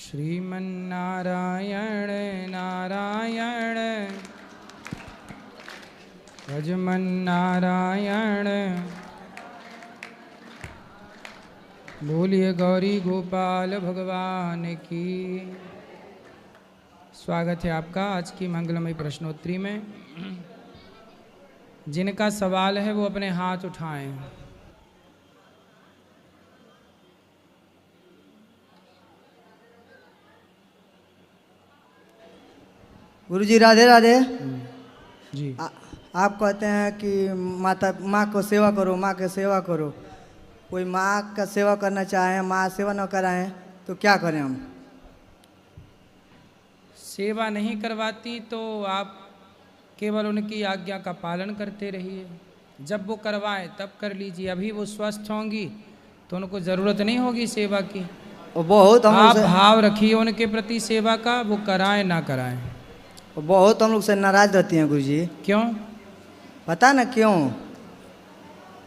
श्रीमन्नारायण नारायण भजमन्नारायण। बोलिए गौरी गोपाल भगवान की। स्वागत है आपका आज की मंगलमयी प्रश्नोत्तरी में। जिनका सवाल है वो अपने हाथ उठाएं। गुरुजी राधे राधे। जी आप कहते हैं कि माँ को सेवा करो, माँ की सेवा करो। कोई माँ का सेवा करना चाहें, माँ सेवा न कराएं तो क्या करें हम? सेवा नहीं करवाती तो आप केवल उनकी आज्ञा का पालन करते रहिए। जब वो करवाएं तब कर लीजिए। अभी वो स्वस्थ होंगी तो उनको ज़रूरत नहीं होगी सेवा की। वो बहुत हम आप लोग से भाव रखिए उनके प्रति सेवा का, वो कराएं ना कराएं। बहुत हम लोग से नाराज रहती हैं गुरुजी। क्यों? पता ना क्यों।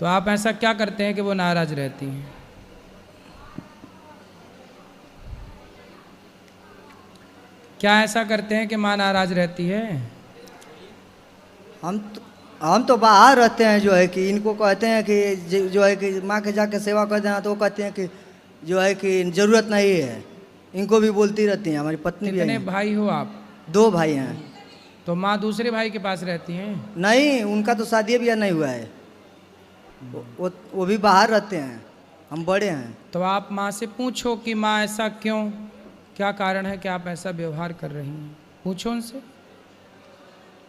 तो आप ऐसा क्या करते हैं कि वो नाराज रहती हैं? क्या ऐसा करते हैं कि माँ नाराज रहती है? हम तो बाहर रहते हैं, जो है कि इनको कहते हैं कि जो है कि माँ के जाके सेवा कर देना, तो वो कहते हैं कि जो है कि ज़रूरत नहीं है। इनको भी बोलती रहती हैं। हमारी पत्नी भी कितने है। भाई हो आप? 2 भाई हैं। तो माँ दूसरे भाई के पास रहती हैं? नहीं, उनका तो शादी भी नहीं हुआ है। वो भी बाहर रहते हैं, हम बड़े हैं। तो आप माँ से पूछो कि माँ ऐसा क्यों, क्या कारण है कि आप ऐसा व्यवहार कर रही हैं। पूछो उनसे,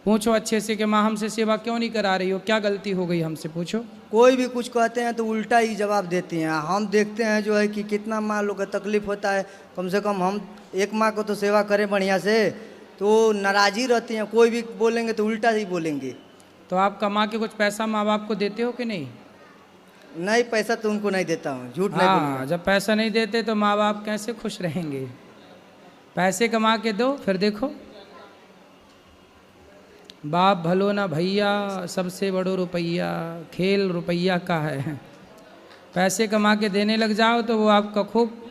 पूछो अच्छे से कि माँ हमसे सेवा क्यों नहीं करा रही हो, क्या गलती हो गई हमसे, पूछो। कोई भी कुछ कहते हैं तो उल्टा ही जवाब देती हैं। हम देखते हैं जो है कि कितना माँ लोग का तकलीफ होता है। कम से कम हम एक माँ को तो सेवा करें बढ़िया से, तो नाराज़ी रहती हैं। कोई भी बोलेंगे तो उल्टा ही बोलेंगे। तो आप कमा के कुछ पैसा माँ बाप को देते हो कि नहीं? नहीं, पैसा तो उनको नहीं देता हूँ, झूठ नहीं हाँ, बोलूँगा। जब पैसा नहीं देते तो माँ बाप कैसे खुश रहेंगे? पैसे कमा के दो, फिर देखो। बाप भलो ना भैया, सबसे बड़ो रुपैया, खेल रुपैया का है। पैसे कमा के देने लग जाओ तो वो आपका खूब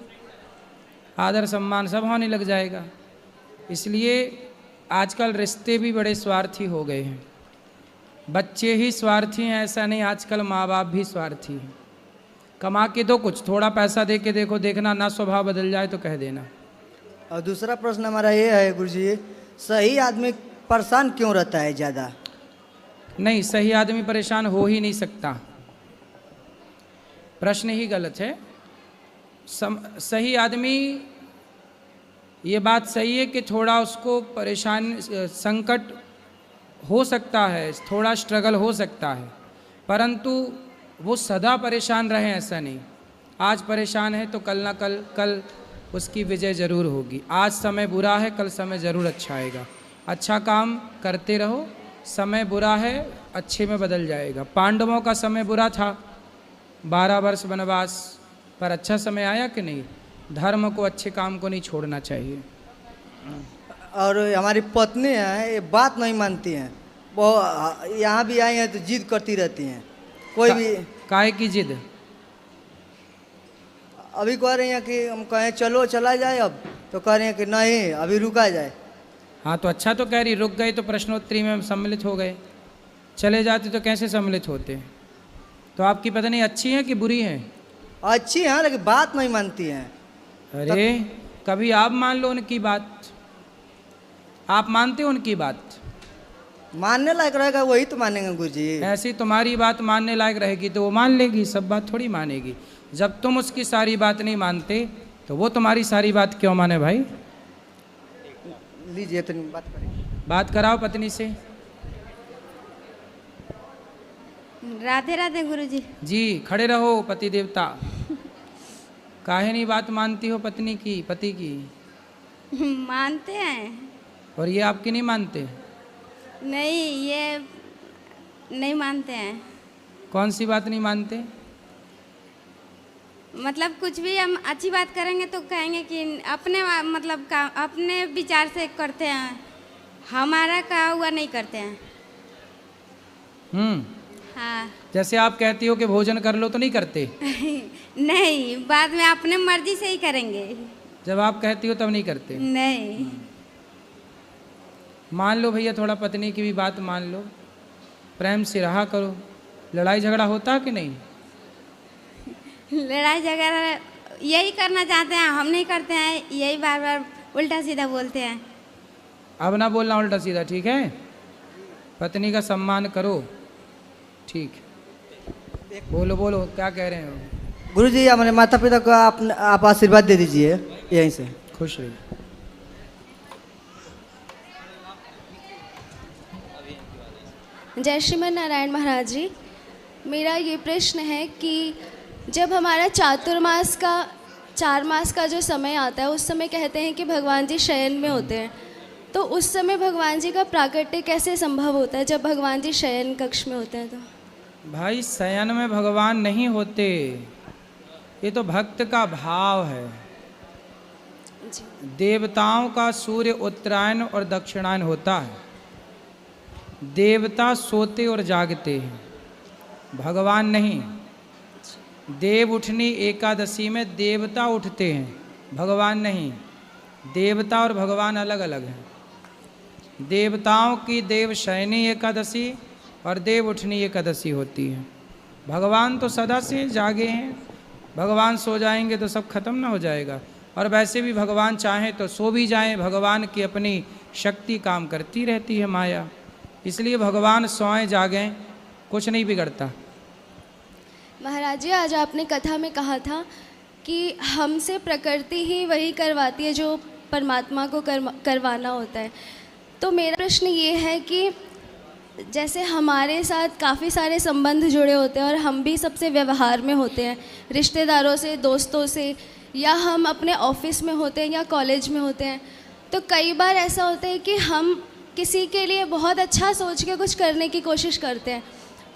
आदर सम्मान सब होने लग जाएगा। इसलिए आजकल रिश्ते भी बड़े स्वार्थी हो गए हैं। बच्चे ही स्वार्थी हैं ऐसा नहीं, आजकल माँ बाप भी स्वार्थी हैं। कमा के दो कुछ, थोड़ा पैसा दे के देखो, देखना ना स्वभाव बदल जाए तो कह देना। और दूसरा प्रश्न हमारा ये है गुरुजी, सही आदमी परेशान क्यों रहता है ज़्यादा? नहीं, सही आदमी परेशान हो ही नहीं सकता। प्रश्न ही गलत है। सही आदमी, ये बात सही है कि थोड़ा उसको परेशान, संकट हो सकता है, थोड़ा स्ट्रगल हो सकता है, परंतु वो सदा परेशान रहे ऐसा नहीं। आज परेशान है तो कल ना कल उसकी विजय जरूर होगी। आज समय बुरा है, कल समय ज़रूर अच्छा आएगा। अच्छा काम करते रहो, समय बुरा है अच्छे में बदल जाएगा। पांडवों का समय बुरा था, 12 वर्ष वनवास, पर अच्छा समय आया कि नहीं? धर्म को, अच्छे काम को नहीं छोड़ना चाहिए। और हमारी पत्नी है, ये बात नहीं मानती हैं। वो यहाँ भी आई हैं तो जिद करती रहती हैं। कोई भी काहे की जिद? अभी कह रही हैं कि हम कहें चलो चला जाए, अब तो कह रही हैं कि नहीं अभी रुका जाए। हाँ तो अच्छा तो कह रही, रुक गए तो प्रश्नोत्तरी में सम्मिलित हो गए, चले जाते तो कैसे सम्मिलित होते? तो आपकी पत्नी अच्छी है कि बुरी है? अच्छी हैं लेकिन बात नहीं मानती हैं। अरे कभी आप मान लो उनकी बात। आप मानते हो उनकी बात? मानने लायक रहेगा वही तो मानेंगे गुरुजी। ऐसी तुम्हारी बात मानने लायक रहेगी तो वो मान लेगी, सब बात थोड़ी मानेगी। जब तुम उसकी सारी बात नहीं मानते तो वो तुम्हारी सारी बात क्यों माने भाई? लीजिए तो बात करें। बात कराओ पत्नी से। राधे राधे गुरुजी। जी, खड़े रहो पति देवता। काहे नहीं बात मानती हो पत्नी की, पति की? मानते हैं। और ये आपकी नहीं मानते? नहीं, ये नहीं मानते हैं। कौन सी बात नहीं मानते? मतलब कुछ भी हम अच्छी बात करेंगे तो कहेंगे कि अपने मतलब का अपने विचार से करते हैं, हमारा कहा हुआ नहीं करते हैं। हाँ। जैसे आप कहती हो कि भोजन कर लो तो नहीं करते? नहीं, बाद में अपने मर्जी से ही करेंगे। जब आप कहती हो तब नहीं करते? नहीं। मान लो भैया, थोड़ा पत्नी की भी बात मान लो, प्रेम से रहा करो। लड़ाई झगड़ा होता कि नहीं? लड़ाई झगड़ा यही करना चाहते हैं, हम नहीं करते हैं, यही बार बार उल्टा सीधा बोलते हैं। अब ना बोलना उल्टा सीधा, ठीक है? पत्नी का सम्मान करो, ठीक। बोलो बोलो, क्या कह रहे हो? गुरुजी हमारे माता पिता को आप आशीर्वाद दे दीजिए यहीं से। खुश रहिए। जय श्रीमन नारायण महाराज जी, मेरा ये प्रश्न है कि जब हमारा चातुर्मास का 4 मास का जो समय आता है, उस समय कहते हैं कि भगवान जी शयन में होते हैं, तो उस समय भगवान जी का प्राकट्य कैसे संभव होता है जब भगवान जी शयन कक्ष में होते हैं? तो भाई शयन में भगवान नहीं होते, ये तो भक्त का भाव है। जी। देवताओं का सूर्य उत्तरायण और दक्षिणायन होता है। देवता सोते और जागते हैं, भगवान नहीं। देव उठनी एकादशी में देवता उठते हैं, भगवान नहीं। देवता और भगवान अलग अलग हैं। देवताओं की देव शयनी एकादशी और देव उठनी एकादशी होती है। भगवान तो सदा से जागे हैं, भगवान सो जाएंगे तो सब खत्म ना हो जाएगा। और वैसे भी भगवान चाहें तो सो भी जाएं, भगवान की अपनी शक्ति काम करती रहती है, माया। इसलिए भगवान सोएं जागें, कुछ नहीं बिगड़ता। महाराज जी, आज आपने कथा में कहा था कि हमसे प्रकृति ही वही करवाती है जो परमात्मा को करवाना होता है। तो मेरा प्रश्न ये है कि जैसे हमारे साथ काफ़ी सारे संबंध जुड़े होते हैं और हम भी सबसे व्यवहार में होते हैं, रिश्तेदारों से, दोस्तों से, या हम अपने ऑफिस में होते हैं या कॉलेज में होते हैं, तो कई बार ऐसा होता है कि हम किसी के लिए बहुत अच्छा सोच के कुछ करने की कोशिश करते हैं,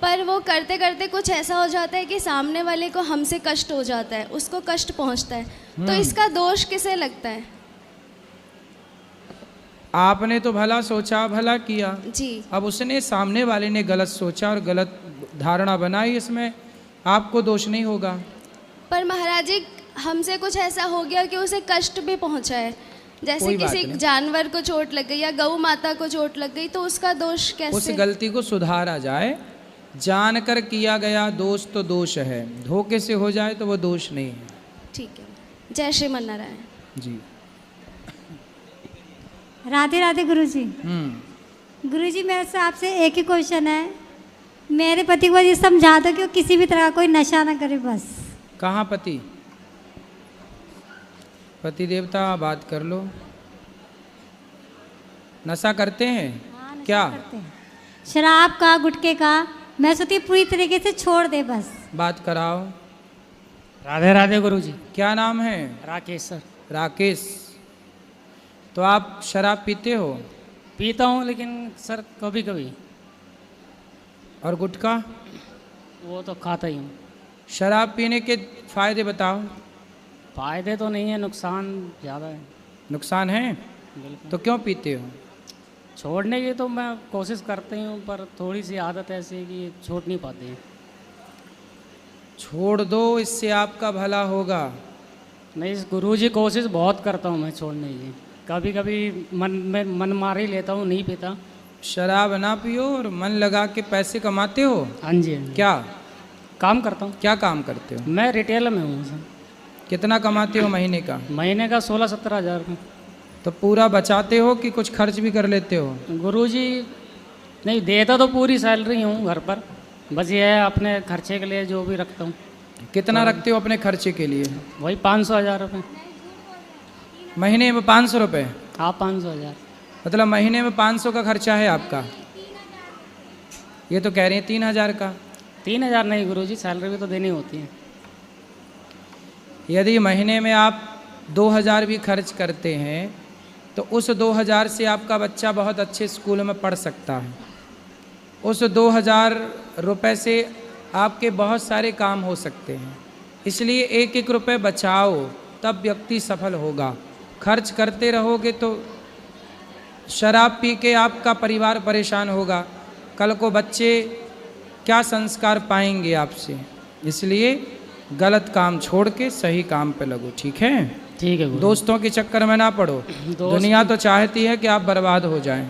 पर वो करते करते कुछ ऐसा हो जाता है कि सामने वाले को हमसे कष्ट हो जाता है, उसको कष्ट पहुंचता है। तो इसका दोष किसे लगता है? आपने तो भला सोचा, भला किया जी। अब उसने, सामने वाले ने गलत सोचा और गलत धारणा बनाई, इसमें आपको दोष नहीं होगा। पर महाराज जी, हमसे कुछ ऐसा हो गया कि उसे कष्ट भी पहुंचा है, जैसे कोई बात किसी नहीं। जानवर को चोट लग गई या गौ माता को चोट लग गई, तो उसका दोष कैसे? उस गलती को सुधारा जाए। जानकर किया गया दोष तो दोष है, धोखे से हो जाए तो वो दोष नहीं है। ठीक है। जय श्रीमन नारायण जी। राधे राधे गुरुजी। गुरुजी, मेरे से आपसे एक ही क्वेश्चन है। मेरे पति को ये समझा दो कि वो किसी भी तरह का कोई नशा ना करे, बस। कहाँ पति? पति देवता बात कर लो। नशा करते हैं? हाँ, क्या करते हैं। शराब का, गुटखे का। मैं सोचती हूँ पूरी तरीके से छोड़ दे, बस। बात कराओ। राधे राधे गुरुजी। क्या नाम है? राकेश सर। राकेश। तो आप शराब पीते हो? पीता हूँ, लेकिन सर कभी कभी। और गुटखा? वो तो खाता ही हूँ। शराब पीने के फायदे बताओ। फायदे तो नहीं है, नुकसान ज़्यादा है। नुकसान है? बिल्कुल। तो क्यों पीते हो? छोड़ने की तो मैं कोशिश करती हूँ, पर थोड़ी सी आदत ऐसी है कि छोड़ नहीं पाती है। छोड़ दो, इससे आपका भला होगा। नहीं गुरुजी, कोशिश बहुत करता हूँ मैं छोड़ने की। कभी कभी मन मार ही लेता हूँ, नहीं पीता। शराब ना पियो और मन लगा के पैसे कमाते हो। हाँ जी, हाँ जी। क्या काम करता हूँ। क्या काम करते हो? मैं रिटेल में हूँ सर। कितना कमाते हो महीने का? महीने का 16-17 हज़ार। तो पूरा बचाते हो कि कुछ खर्च भी कर लेते हो? गुरुजी, नहीं देता तो पूरी सैलरी हूँ घर पर, बस ये है अपने खर्चे के लिए जो भी रखता हूँ। कितना रखते हो अपने खर्चे के लिए? वही 500-1000 रुपये। महीने में 500 रुपये? हाँ, 500-1000। मतलब महीने में 500 का खर्चा है आपका? ये तो कह रहे हैं 3000 का। 3000 नहीं गुरुजी, सैलरी भी तो देनी होती है। यदि महीने में आप 2000 भी खर्च करते हैं तो उस 2000 से आपका बच्चा बहुत अच्छे स्कूल में पढ़ सकता है। उस 2000 रुपये से आपके बहुत सारे काम हो सकते हैं। इसलिए एक एक रुपये बचाओ, तब व्यक्ति सफल होगा। खर्च करते रहोगे तो शराब पी के आपका परिवार परेशान होगा, कल को बच्चे क्या संस्कार पाएंगे आपसे। इसलिए गलत काम छोड़ के सही काम पे लगो, ठीक है? ठीक है गुरु। दोस्तों के चक्कर में ना पड़ो। दुनिया तो चाहती है कि आप बर्बाद हो जाएं।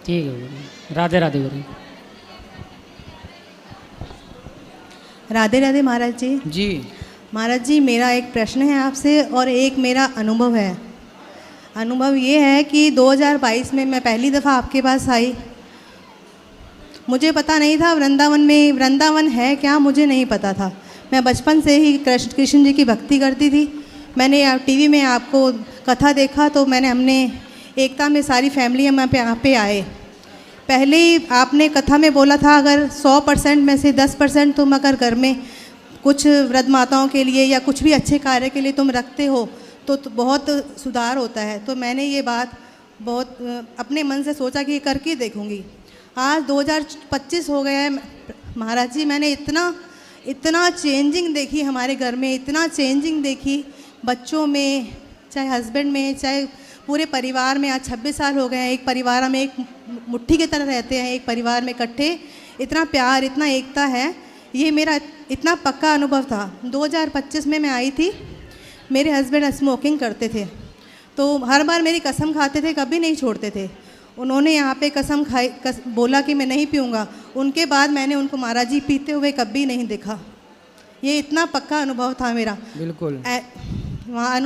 ठीक है गुरु। राधे राधे गुरु। राधे राधे महाराज जी। जी महाराज जी, मेरा एक प्रश्न है आपसे और एक मेरा अनुभव है। अनुभव ये है कि 2022 में मैं पहली दफ़ा आपके पास आई। मुझे पता नहीं था वृंदावन है क्या, मुझे नहीं पता था। मैं बचपन से ही कृष्ण जी की भक्ति करती थी। मैंने टीवी में आपको कथा देखा तो हमने एकता में सारी फैमिली हम यहाँ पे आए। पहले ही आपने कथा में बोला था अगर 100% में से 10% तुम अगर घर में कुछ वृद्ध माताओं के लिए या कुछ भी अच्छे कार्य के लिए तुम रखते हो तो बहुत सुधार होता है। तो मैंने ये बात बहुत अपने मन से सोचा कि करके देखूंगी। आज 2025 हो गया है महाराज जी, मैंने इतना चेंजिंग देखी हमारे घर में, इतना चेंजिंग देखी बच्चों में, चाहे हस्बैंड में, चाहे पूरे परिवार में। आज 26 साल हो गए हैं, एक परिवार में एक मुट्ठी की तरह रहते हैं, एक परिवार में इकट्ठे। इतना प्यार, इतना एकता है। ये मेरा इतना पक्का अनुभव था। 2025 में मैं आई थी। मेरे हस्बैंड स्मोकिंग करते थे तो हर बार मेरी कसम खाते थे, कभी नहीं छोड़ते थे। उन्होंने यहाँ पे कसम खाई, बोला कि मैं नहीं पीऊँगा। उनके बाद मैंने उनको महाराज जी पीते हुए कभी नहीं देखा। ये इतना पक्का अनुभव था मेरा। बिल्कुल। वहाँ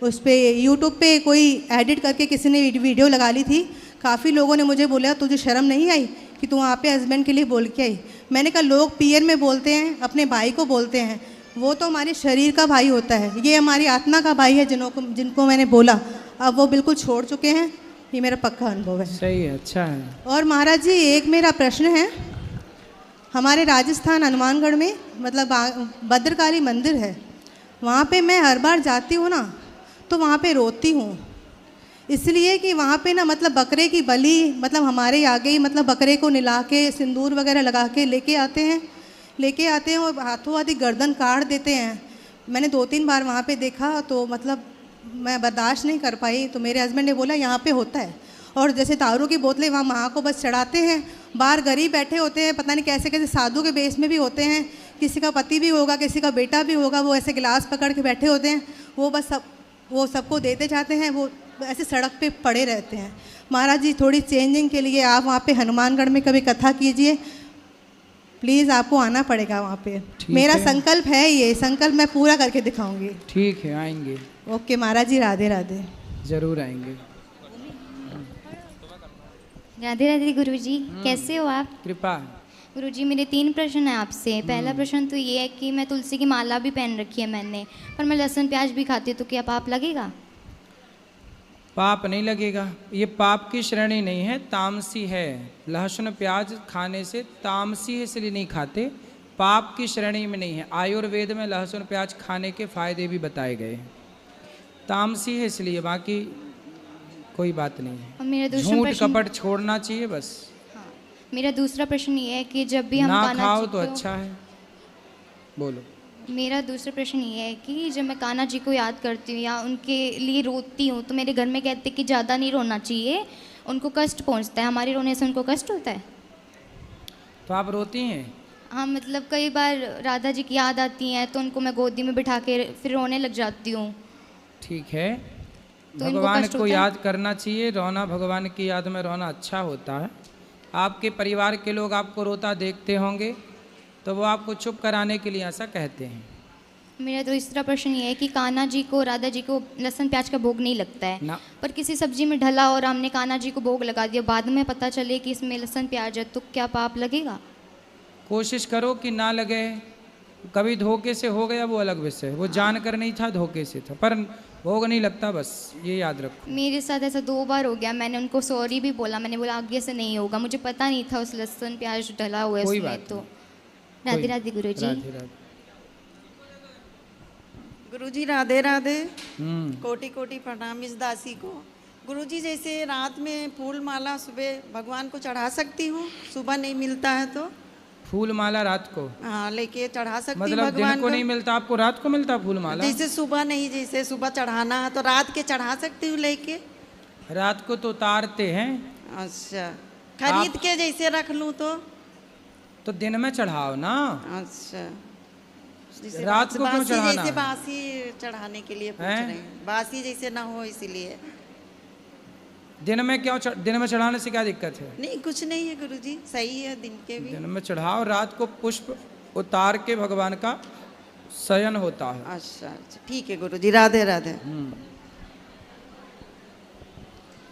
उस पर यूट्यूब पे कोई एडिट करके किसी ने वीडियो लगा ली थी। काफ़ी लोगों ने मुझे बोला तुझे शर्म नहीं आई कि तू वहाँ पे हस्बैंड के लिए बोल के आई। मैंने कहा लोग पीयर में बोलते हैं, अपने भाई को बोलते हैं, वो तो हमारे शरीर का भाई होता है, ये हमारी आत्मा का भाई है जिनको मैंने बोला। अब वो बिल्कुल छोड़ चुके हैं। ये मेरा पक्का अनुभव है। सही है, अच्छा है। और महाराज जी एक मेरा प्रश्न है। हमारे राजस्थान हनुमानगढ़ में मतलब भद्रकाली मंदिर है, वहाँ पे मैं हर बार जाती हूँ ना तो वहाँ पे रोती हूँ, इसलिए कि वहाँ पे ना मतलब बकरे की बलि मतलब हमारे आगे ही मतलब बकरे को निला के सिंदूर वगैरह लगा के लेके आते हैं और हाथों हाथी गर्दन काट देते हैं। मैंने 2-3 बार वहाँ पे देखा तो मतलब मैं बर्दाश्त नहीं कर पाई। तो मेरे हस्बैंड ने बोला यहाँ पे होता है। और जैसे दारू की बोतलें वहाँ माँ को बस चढ़ाते हैं, बाहर गरीब बैठे होते हैं, पता नहीं कैसे कैसे साधु के बेस में भी होते हैं, किसी का पति भी होगा, किसी का बेटा भी होगा, वो ऐसे गिलास पकड़ के बैठे होते हैं, वो बस वो सबको देते जाते हैं, वो ऐसे सड़क पे पड़े रहते हैं। महाराज जी थोड़ी चेंजिंग के लिए आप वहाँ पे हनुमानगढ़ में कभी कथा कीजिए प्लीज़, आपको आना पड़ेगा वहाँ पे। मेरा संकल्प है, ये संकल्प मैं पूरा करके दिखाऊंगी। ठीक है, आएंगे। ओके महाराज जी, राधे राधे। जरूर आएंगे। राधे राधे गुरुजी, कैसे हो आप? कृपा। गुरुजी मेरे 3 प्रश्न हैं आपसे। पहला प्रश्न तो ये है कि मैं तुलसी की माला भी पहन रखी है मैंने, पर मैं लहसुन प्याज भी खाती हूँ, तो क्या पाप लगेगा? पाप नहीं लगेगा, ये पाप की श्रेणी नहीं है, तामसी है। लहसुन प्याज खाने से तामसी है, इसलिए नहीं खाते, पाप की श्रेणी में नहीं है। आयुर्वेद में लहसुन प्याज खाने के फायदे भी बताए गए हैं। तामसी है इसलिए, बाकी कोई बात नहीं और मेरा है। दूसरा झूठ प्रश्न, कपट छोड़ना चाहिए बस। हाँ, मेरा दूसरा प्रश्न ये है कि जब भी हम ना कान्हा खाओ जी तो को- अच्छा है। बोलो। मेरा दूसरा प्रश्न ये है कि जब मैं कान्हा जी को याद करती हूँ या उनके लिए रोती हूँ तो मेरे घर में कहते हैं कि ज़्यादा नहीं रोना चाहिए, उनको कष्ट पहुँचता है, हमारे रोने से उनको कष्ट होता है। तो आप रोती हैं? हाँ, मतलब कई बार राधा जी की याद आती हैं तो उनको मैं गोदी में बिठा के फिर रोने लग जाती हूँ। ठीक है, तो इनको भगवान कष्ट को होता है? याद करना चाहिए। रोना भगवान की याद में रोना अच्छा होता है। आपके परिवार के लोग आपको रोता देखते होंगे तो वो आपको चुप कराने के लिए ऐसा कहते हैं। मेरा तीसरा प्रश्न ये है कि कान्हा जी को, राधा जी को लहसुन प्याज का भोग नहीं लगता है ना। पर किसी सब्जी में ढला और हमने कान्हा जी को भोग लगा दिया, बाद में पता चले कि इसमें लहसुन प्याज है, तो क्या पाप लगेगा? कोशिश करो कि ना लगे। कभी धोखे से हो गया वो अलग विषय है, वो जानकर नहीं था, धोखे से था, पर भोग नहीं लगता, बस ये याद रखो। मेरे साथ ऐसा 2 बार हो गया। मैंने उनको सॉरी भी बोला, मैंने बोला आगे से नहीं होगा, मुझे पता नहीं था उस लहसुन प्याज डला हुआ है कोई उसमें। बात तो नहीं। राधे राधे गुरु जी। राधे राधे। गुरुजी राधे राधे। हम्म। कोटि कोटि प्रणाम इस दासी को। गुरुजी जैसे रात में फूल माला सुबह भगवान को चढ़ा सकती हूँ, सुबह नहीं मिलता है तो? फूल माला रात को? हाँ, लेके चढ़ा सकती हूँ मतलब भगवान दिन को नहीं मिलता आपको, रात को मिलता फूल माला? जैसे सुबह नहीं, जैसे सुबह चढ़ाना है तो रात के चढ़ा सकती हूँ लेके? रात को तो उतारते हैं। अच्छा, खरीद के जैसे रख लूँ तो? तो दिन में चढ़ाओ ना। अच्छा, जैसे रात को क्यों बासी चढ़ाना जैसे है? बासी चढ़ाने के लिए पूछ हैं? रहे हैं, बासी जैसे ना हो इसीलिए। दिन में क्यों दिन में चढ़ाने से क्या दिक्कत है? नहीं कुछ नहीं है गुरुजी, सही है दिन के भी। दिन में चढ़ाओ, रात को पुष्प उतार के भगवान का शयन होता है। अच्छा अच्छा ठीक है गुरुजी, राधे राधे।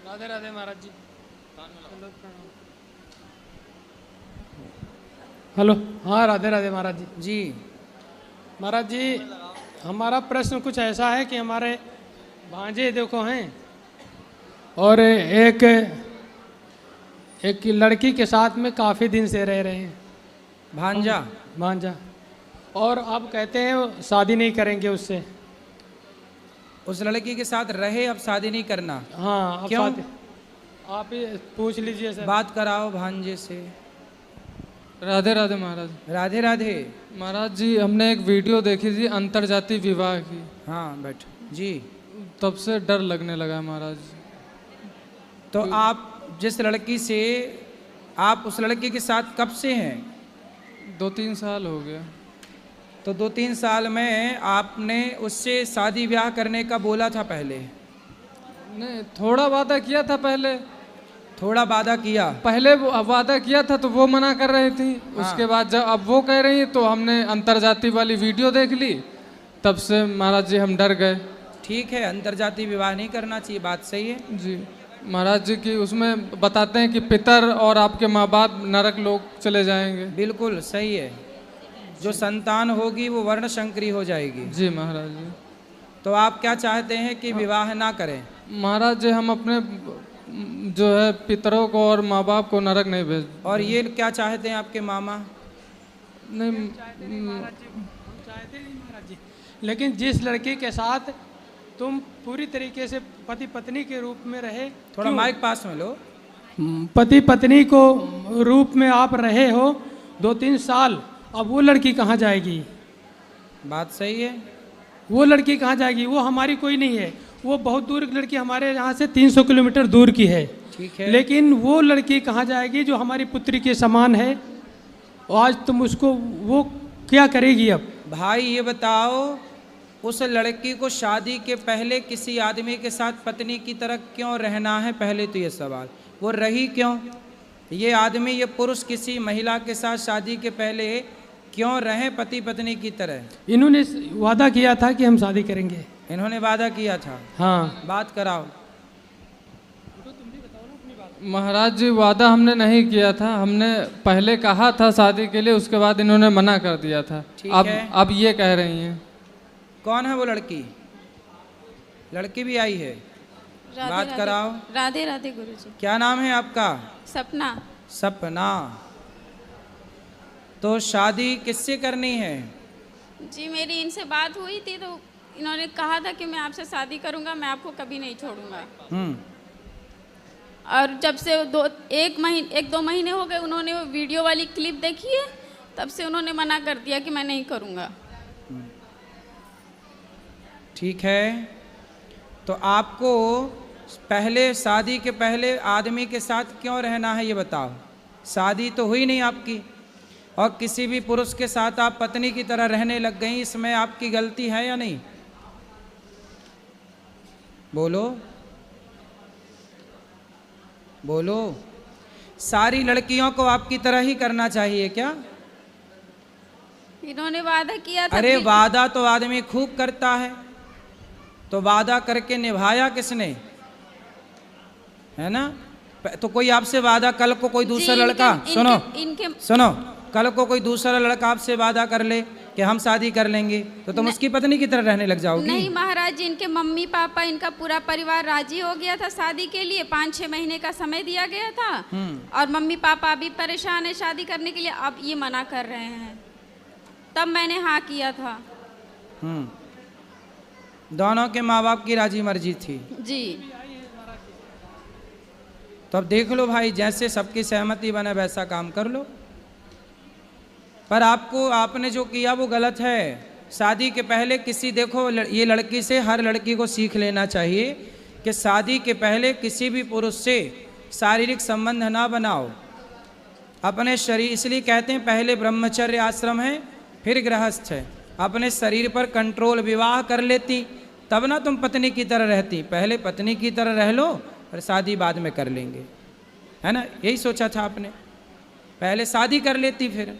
राधे राधे महाराज जी। हेलो, हाँ राधे राधे महाराज जी। जी महाराज जी, हमारा प्रश्न कुछ ऐसा है कि हमारे भांजे देखो हैं और एक लड़की के साथ में काफ़ी दिन से रह रहे हैं। भांजा और अब कहते हैं शादी नहीं करेंगे उससे। उस लड़की के साथ रहे, अब शादी नहीं करना। हाँ, अब क्यों? आप ही पूछ लीजिए सर। बात कराओ भांजे से। राधे राधे महाराज। राधे राधे महाराज जी, हमने एक वीडियो देखी थी अंतरजातीय विवाह की। हाँ बैठ जी। तब से डर लगने लगा महाराज। तो आप जिस लड़की से, आप उस लड़की के साथ कब से हैं? 2-3 साल हो गया। तो 2-3 साल में आपने उससे शादी ब्याह करने का बोला था पहले? नहीं, थोड़ा वादा किया था पहले। थोड़ा वादा किया पहले, वादा किया था तो वो मना कर रही थी। उसके बाद जब अब वो कह रही है तो हमने अंतरजातीय वाली वीडियो देख ली, तब से महाराज जी हम डर गए। ठीक है, अंतरजातीय विवाह नहीं करना चाहिए, बात सही है जी महाराज जी की उसमें बताते हैं कि पितर और आपके माँ बाप नरक लोग चले जाएंगे। बिल्कुल सही है, जो संतान होगी वो वर्ण संकरी हो जाएगी। जी महाराज जी। तो आप क्या चाहते हैं कि विवाह ना करें? महाराज जी, हम अपने जो है पितरों को और माँ बाप को नरक नहीं भेज। और ये क्या चाहते हैं आपके मामा? नहीं चाहते नहीं महाराज जी, लेकिन जिस लड़के के साथ तुम पूरी तरीके से पति पत्नी के रूप में रहे, थोड़ा माइक पास में लो। पति पत्नी को रूप में आप रहे हो 2-3 साल, अब वो लड़की कहाँ जाएगी? बात सही है। वो लड़की कहाँ जाएगी? वो हमारी कोई नहीं है, वो बहुत दूर की लड़की हमारे यहाँ से 300 किलोमीटर दूर की है। ठीक है, लेकिन वो लड़की कहाँ जाएगी जो हमारी पुत्री के समान है? आज तुम उसको, वो क्या करेगी अब? भाई ये बताओ, उस लड़की को शादी के पहले किसी आदमी के साथ पत्नी की तरह क्यों रहना है? पहले तो ये सवाल, वो रही क्यों? ये आदमी, ये पुरुष किसी महिला के साथ शादी के पहले क्यों रहे पति पत्नी की तरह? इन्होंने वादा किया था कि हम शादी करेंगे। इन्होंने वादा किया था। हाँ, बात कराओ। महाराज जी, वादा हमने नहीं किया था, हमने पहले कहा था शादी के लिए, उसके बाद इन्होंने मना कर दिया था। अब ये कह रही हैं। कौन है वो लड़की? लड़की भी आई है, बात कराओ। राधे राधे गुरुजी। क्या नाम है आपका? सपना। सपना। तो शादी किससे करनी है? जी मेरी इनसे बात हुई थी तो इन्होंने कहा था कि मैं आपसे शादी करूंगा, मैं आपको कभी नहीं छोड़ूंगा। और जब से 1-2 महीने हो गए, उन्होंने वो वीडियो वाली क्लिप देखी है, तब से उन्होंने मना कर दिया कि मैं नहीं करूंगा। ठीक है, तो आपको पहले, शादी के पहले आदमी के साथ क्यों रहना है ये बताओ। शादी तो हुई नहीं आपकी, और किसी भी पुरुष के साथ आप पत्नी की तरह रहने लग गई, इसमें आपकी गलती है या नहीं? बोलो बोलो। सारी लड़कियों को आपकी तरह ही करना चाहिए क्या? इन्होंने वादा किया था। अरे वादा तो आदमी खूब करता है, तो वादा करके निभाया किसने? है ना? तो कोई आपसे वादा, कल को कोई दूसरा लड़का, सुनो, कल को कोई दूसरा लड़का आपसे वादा कर ले कि हम शादी कर लेंगे, तो तुम उसकी पत्नी की तरह रहने लग जाओगी? नहीं महाराज जी, इनके मम्मी पापा, इनका पूरा परिवार राजी हो गया था शादी के लिए। 5-6 महीने का समय दिया गया था, और मम्मी पापा अभी परेशान है शादी करने के लिए, अब ये मना कर रहे हैं। तब मैंने हाँ किया था। दोनों के माँ बाप की राजी मर्जी थी जी। तो अब देख लो भाई, जैसे सबकी सहमति बने वैसा काम कर लो। पर आपने जो किया वो गलत है। शादी के पहले किसी, देखो ये लड़की से, हर लड़की को सीख लेना चाहिए कि शादी के पहले किसी भी पुरुष से शारीरिक संबंध ना बनाओ अपने शरीर। इसलिए कहते हैं पहले ब्रह्मचर्य आश्रम है, फिर गृहस्थ है। अपने शरीर पर कंट्रोल, विवाह कर लेती, तब ना तुम पत्नी की तरह रहती। पहले पत्नी की तरह रह लो और शादी बाद में कर लेंगे, है ना? यही सोचा था आपने, पहले शादी कर लेती फिर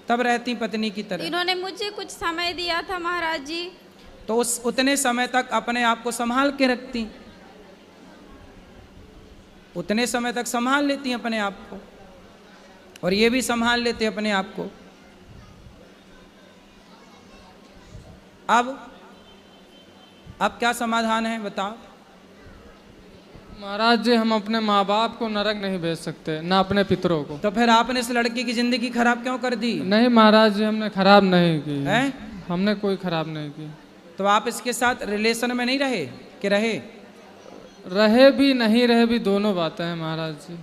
तब रहती पत्नी की तरह। इन्होंने मुझे कुछ समय दिया था महाराज जी, तो उस उतने समय तक अपने आप को संभाल के रखती, उतने समय तक संभाल लेती अपने आप को, और ये भी संभाल लेते अपने आप को। अब क्या समाधान है बताओ? महाराज जी, हम अपने माँ बाप को नरक नहीं भेज सकते, ना अपने पितरों को। तो फिर आपने इस लड़की की जिंदगी खराब क्यों कर दी? नहीं महाराज जी, हमने खराब नहीं की है, हमने कोई खराब नहीं की। तो आप इसके साथ रिलेशन में नहीं रहे कि रहे? रहे भी नहीं रहे भी, दोनों बातें हैं महाराज जी।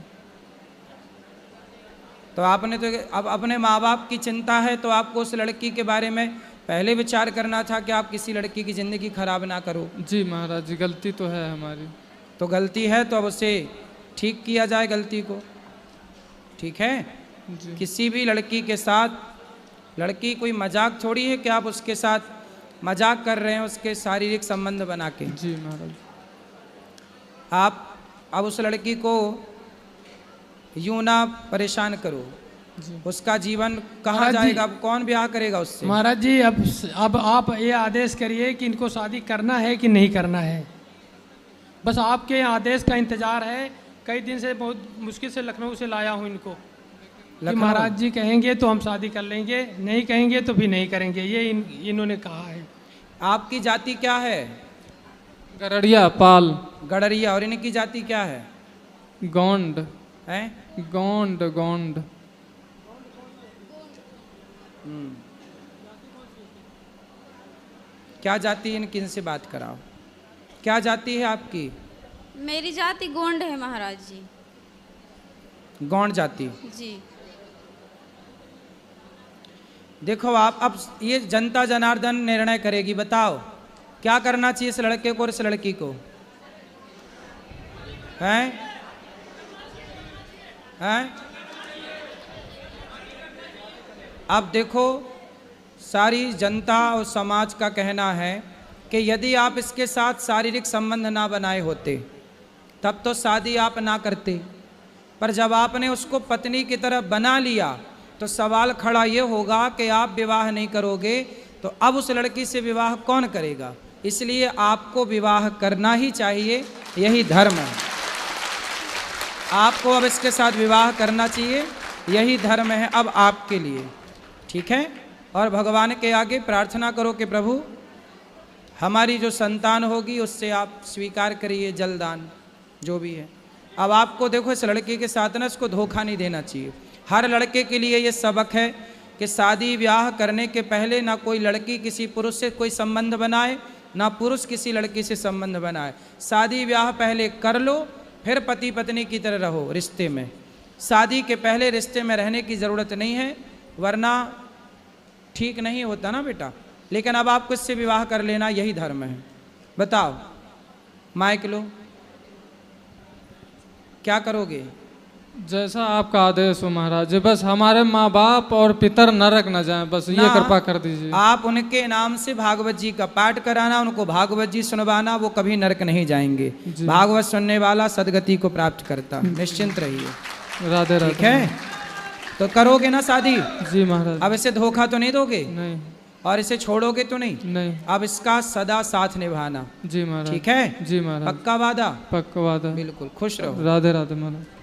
तो आपने तो अब अपने माँ बाप की चिंता है, तो आपको उस लड़की के बारे में पहले विचार करना था कि आप किसी लड़की की ज़िंदगी खराब ना करो। जी महाराज जी, गलती तो है हमारी। तो गलती है तो अब उसे ठीक किया जाए गलती को, ठीक है? जी। किसी भी लड़की के साथ, लड़की कोई मजाक थोड़ी है कि आप उसके साथ मजाक कर रहे हैं उसके शारीरिक संबंध बना के। जी महाराज। आप अब उस लड़की को यूं ना परेशान करो, उसका जीवन कहाँ जाएगा? अब कौन ब्याह करेगा उससे? महाराज जी, अब आप ये आदेश करिए कि इनको शादी करना है कि नहीं करना है, बस आपके आदेश का इंतजार है। कई दिन से बहुत मुश्किल से लखनऊ से लाया हूँ इनको, कि महाराज जी कहेंगे तो हम शादी कर लेंगे, नहीं कहेंगे तो भी नहीं करेंगे, ये इन्होंने कहा है। आपकी जाति क्या है? गड़रिया पाल। गड़रिया। और इनकी जाति क्या है? गोंड है। गोंड गोंड। क्या जाति है इनकी? इनसे बात कराओ। क्या जाति है आपकी? मेरी जाति गोंड है महाराज जी। गौंड जाति। जी। देखो आप, अब ये जनता जनार्दन निर्णय करेगी। बताओ क्या करना चाहिए इस लड़के को और इस लड़की को? हैं? अब देखो, सारी जनता और समाज का कहना है कि यदि आप इसके साथ शारीरिक संबंध ना बनाए होते तब तो शादी आप ना करते, पर जब आपने उसको पत्नी की तरह बना लिया तो सवाल खड़ा ये होगा कि आप विवाह नहीं करोगे तो अब उस लड़की से विवाह कौन करेगा? इसलिए आपको विवाह करना ही चाहिए, यही धर्म है। आपको अब इसके साथ विवाह करना चाहिए, यही धर्म है अब आपके लिए, ठीक है? और भगवान के आगे प्रार्थना करो कि प्रभु हमारी जो संतान होगी उससे आप स्वीकार करिए जलदान, जो भी है। अब आपको देखो इस लड़के के साथ ना इसको धोखा नहीं देना चाहिए। हर लड़के के लिए ये सबक है कि शादी ब्याह करने के पहले ना कोई लड़की किसी पुरुष से कोई संबंध बनाए, ना पुरुष किसी लड़की से संबंध बनाए। शादी ब्याह पहले कर लो, फिर पति पत्नी की तरह रहो रिश्ते में। शादी के पहले रिश्ते में रहने की ज़रूरत नहीं है, वरना ठीक नहीं होता ना बेटा। लेकिन अब आपको इससे विवाह कर लेना, यही धर्म है। बताओ, माइक लो, क्या करोगे? जैसा आपका आदेश हो महाराज जी, बस हमारे माँ बाप और पितर नरक न जाएं, बस ये कृपा कर दीजिए। आप उनके नाम से भागवत जी का पाठ कराना, उनको भागवत जी सुनवाना, वो कभी नरक नहीं जाएंगे। भागवत सुनने वाला सदगति को प्राप्त करता, निश्चिंत रहिए। राधे राधे। ठीक है, तो करोगे ना शादी? जी महाराज। अब इसे धोखा तो नहीं दोगे? नहीं। और इसे छोड़ोगे तो नहीं? नहीं। अब इसका सदा साथ निभाना। जी महाराज। ठीक है? जी महाराज। पक्का वादा? पक्का वादा। बिल्कुल। खुश रहो। राधे राधे महाराज।